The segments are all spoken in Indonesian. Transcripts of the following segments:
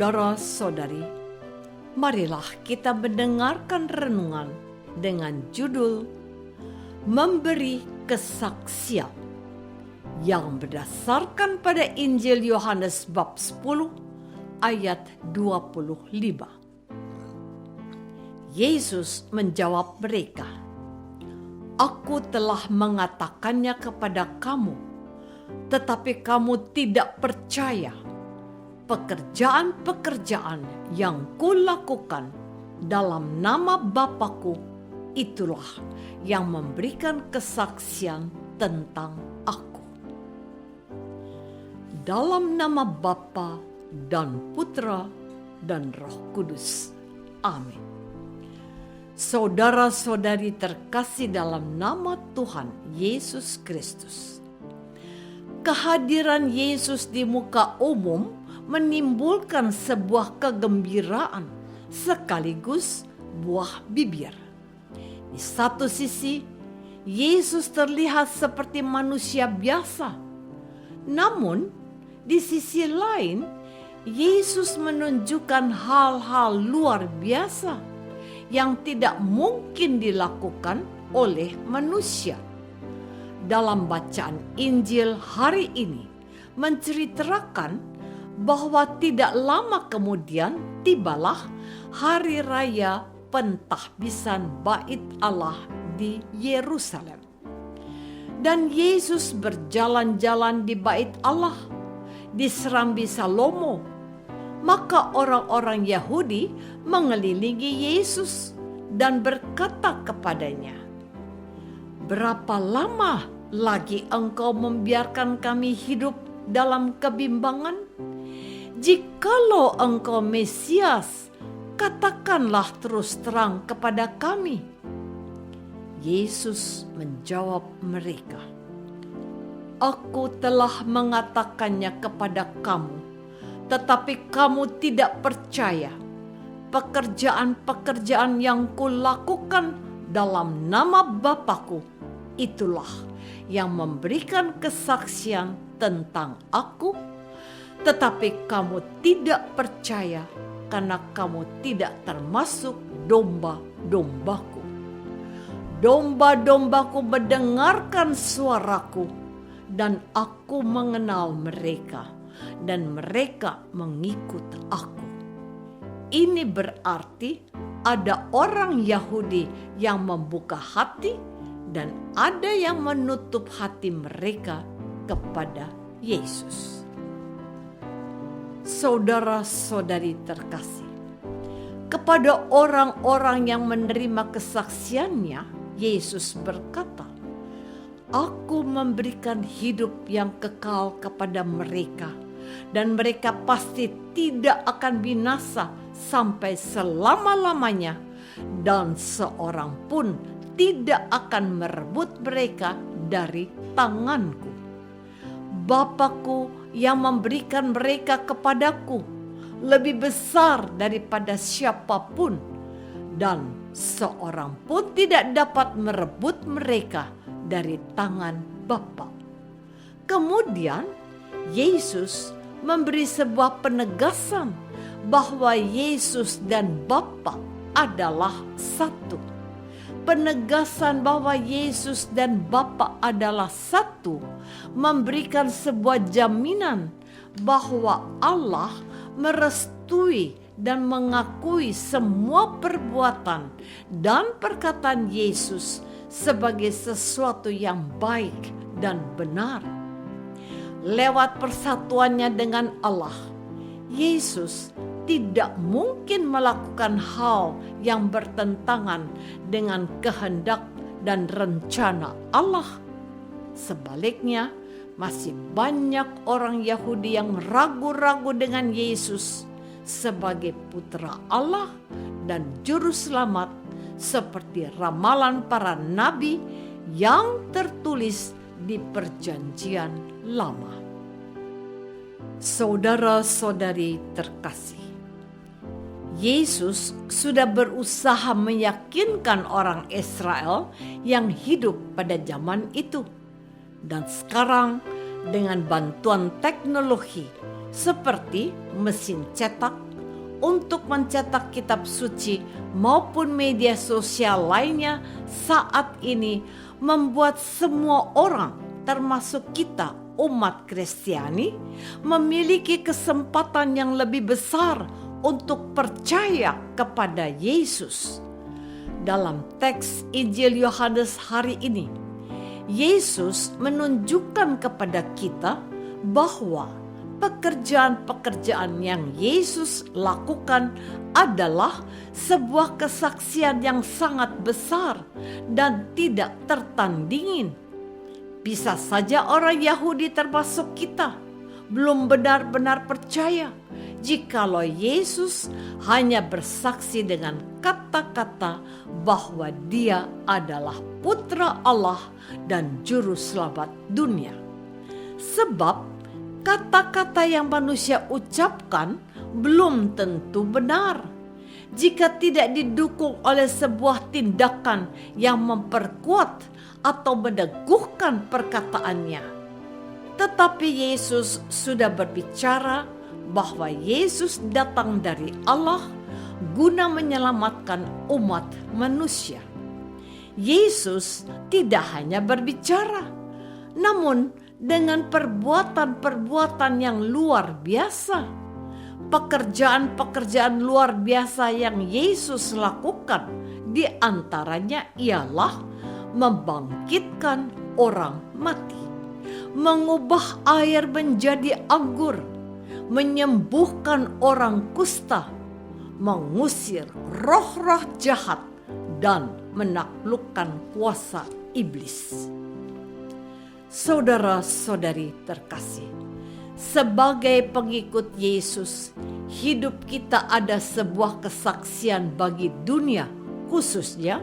Saudara-saudari, marilah kita mendengarkan renungan dengan judul Memberi Kesaksian yang berdasarkan pada Injil Yohanes bab 10 ayat 25. Yesus menjawab mereka, "Aku telah mengatakannya kepada kamu, tetapi kamu tidak percaya. Pekerjaan-pekerjaan yang kulakukan dalam nama Bapa-Ku, itulah yang memberikan kesaksian tentang Aku." Dalam nama Bapa dan Putra dan Roh Kudus. Amin. Saudara-saudari terkasih dalam nama Tuhan Yesus Kristus. Kehadiran Yesus di muka umum menimbulkan sebuah kegembiraan sekaligus buah bibir. Di satu sisi, Yesus terlihat seperti manusia biasa. Namun, di sisi lain, Yesus menunjukkan hal-hal luar biasa yang tidak mungkin dilakukan oleh manusia. Dalam bacaan Injil hari ini menceritakan bahwa tidak lama kemudian tibalah hari raya pentahbisan Bait Allah di Yerusalem. Dan Yesus berjalan-jalan di Bait Allah, di Serambi Salomo. Maka orang-orang Yahudi mengelilingi Yesus dan berkata kepadanya, "Berapa lama lagi engkau membiarkan kami hidup dalam kebimbangan? Jikalau engkau Mesias, katakanlah terus terang kepada kami." Yesus menjawab mereka, "Aku telah mengatakannya kepada kamu, tetapi kamu tidak percaya. Pekerjaan-pekerjaan yang kulakukan dalam nama Bapa-Ku, itulah yang memberikan kesaksian tentang Aku, tetapi kamu tidak percaya karena kamu tidak termasuk domba-dombaku. Domba-dombaku mendengarkan suaraku, dan Aku mengenal mereka, dan mereka mengikut Aku." Ini berarti ada orang Yahudi yang membuka hati dan ada yang menutup hati mereka kepada Yesus. Saudara-saudari terkasih, kepada orang-orang yang menerima kesaksiannya, Yesus berkata, "Aku memberikan hidup yang kekal kepada mereka, dan mereka pasti tidak akan binasa sampai selama-lamanya, dan seorang pun tidak akan merebut mereka dari tanganku. Bapa-Ku yang memberikan mereka kepadaku lebih besar daripada siapapun, dan seorang pun tidak dapat merebut mereka dari tangan Bapa." Kemudian Yesus memberi sebuah penegasan bahwa Yesus dan Bapa adalah satu. Penegasan bahwa Yesus dan Bapa adalah satu memberikan sebuah jaminan bahwa Allah merestui dan mengakui semua perbuatan dan perkataan Yesus sebagai sesuatu yang baik dan benar. Lewat persatuannya dengan Allah, Yesus tidak mungkin melakukan hal yang bertentangan dengan kehendak dan rencana Allah. Sebaliknya, masih banyak orang Yahudi yang ragu-ragu dengan Yesus sebagai putra Allah dan juru selamat, seperti ramalan para nabi yang tertulis di Perjanjian Lama. Saudara-saudari terkasih, Yesus sudah berusaha meyakinkan orang Israel yang hidup pada zaman itu. Dan sekarang dengan bantuan teknologi seperti mesin cetak untuk mencetak kitab suci maupun media sosial lainnya saat ini membuat semua orang, termasuk kita umat Kristiani, memiliki kesempatan yang lebih besar untuk percaya kepada Yesus. Dalam teks Injil Yohanes hari ini, Yesus menunjukkan kepada kita bahwa pekerjaan-pekerjaan yang Yesus lakukan adalah sebuah kesaksian yang sangat besar dan tidak tertandingin. Bisa saja orang Yahudi termasuk kita belum benar-benar percaya jikalau Yesus hanya bersaksi dengan kata-kata bahwa Dia adalah Putra Allah dan Juru Selamat dunia. Sebab kata-kata yang manusia ucapkan belum tentu benar jika tidak didukung oleh sebuah tindakan yang memperkuat atau meneguhkan perkataannya. Tetapi Yesus sudah berbicara bahwa Yesus datang dari Allah guna menyelamatkan umat manusia. Yesus tidak hanya berbicara, namun dengan perbuatan-perbuatan yang luar biasa. Pekerjaan-pekerjaan luar biasa yang Yesus lakukan di antaranya ialah membangkitkan orang mati, mengubah air menjadi anggur, menyembuhkan orang kusta, mengusir roh-roh jahat, dan menaklukkan kuasa iblis. Saudara-saudari terkasih, sebagai pengikut Yesus, hidup kita ada sebuah kesaksian bagi dunia, khususnya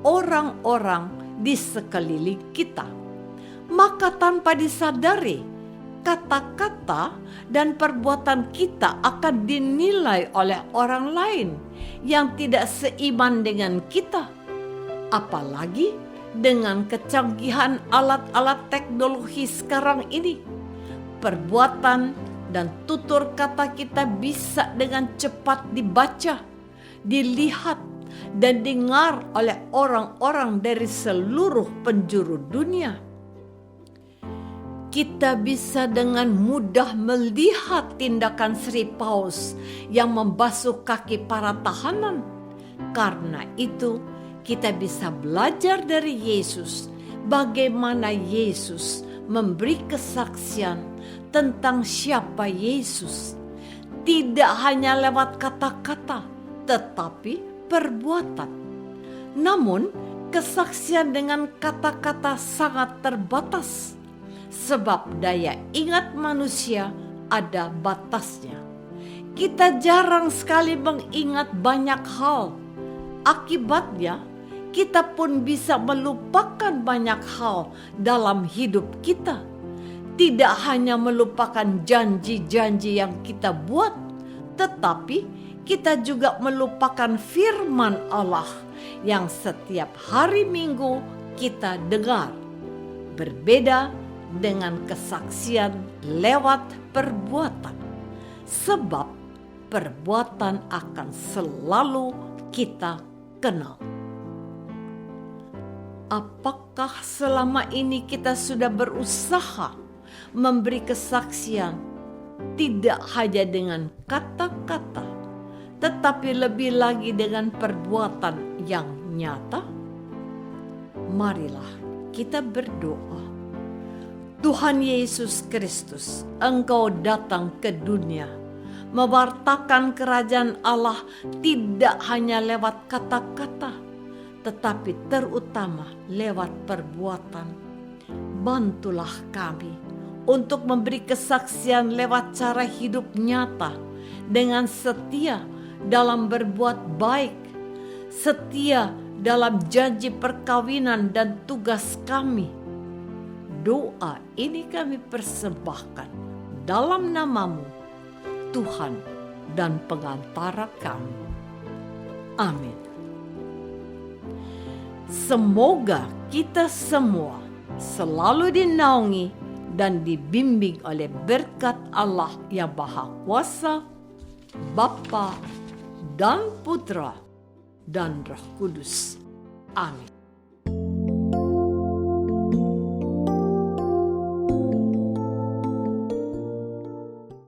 orang-orang di sekeliling kita. Maka tanpa disadari, kata-kata dan perbuatan kita akan dinilai oleh orang lain yang tidak seiman dengan kita. Apalagi dengan kecanggihan alat-alat teknologi sekarang ini, perbuatan dan tutur kata kita bisa dengan cepat dibaca, dilihat, dan dengar oleh orang-orang dari seluruh penjuru dunia. Kita bisa dengan mudah melihat tindakan Sri Paus yang membasuh kaki para tahanan. Karena itu, kita bisa belajar dari Yesus bagaimana Yesus memberi kesaksian tentang siapa Yesus. Tidak hanya lewat kata-kata, tetapi perbuatan. Namun, kesaksian dengan kata-kata sangat terbatas, sebab daya ingat manusia ada batasnya. Kita jarang sekali mengingat banyak hal. Akibatnya, kita pun bisa melupakan banyak hal dalam hidup kita. Tidak hanya melupakan janji-janji yang kita buat, tetapi kita juga melupakan firman Allah yang setiap hari Minggu kita dengar. Berbeda dengan kesaksian lewat perbuatan, sebab perbuatan akan selalu kita kenal. Apakah selama ini kita sudah berusaha memberi kesaksian tidak hanya dengan kata-kata, tetapi lebih lagi dengan perbuatan yang nyata? Marilah kita berdoa. Tuhan Yesus Kristus, Engkau datang ke dunia, mewartakan kerajaan Allah tidak hanya lewat kata-kata, tetapi terutama lewat perbuatan. Bantulah kami untuk memberi kesaksian lewat cara hidup nyata, dengan setia dalam berbuat baik, setia dalam janji perkawinan dan tugas kami. Doa ini kami persembahkan dalam nama-Mu, Tuhan dan pengantara kami. Amin. Semoga kita semua selalu dinaungi dan dibimbing oleh berkat Allah yang Maha Kuasa, Bapa, dan Putra, dan Roh Kudus. Amin.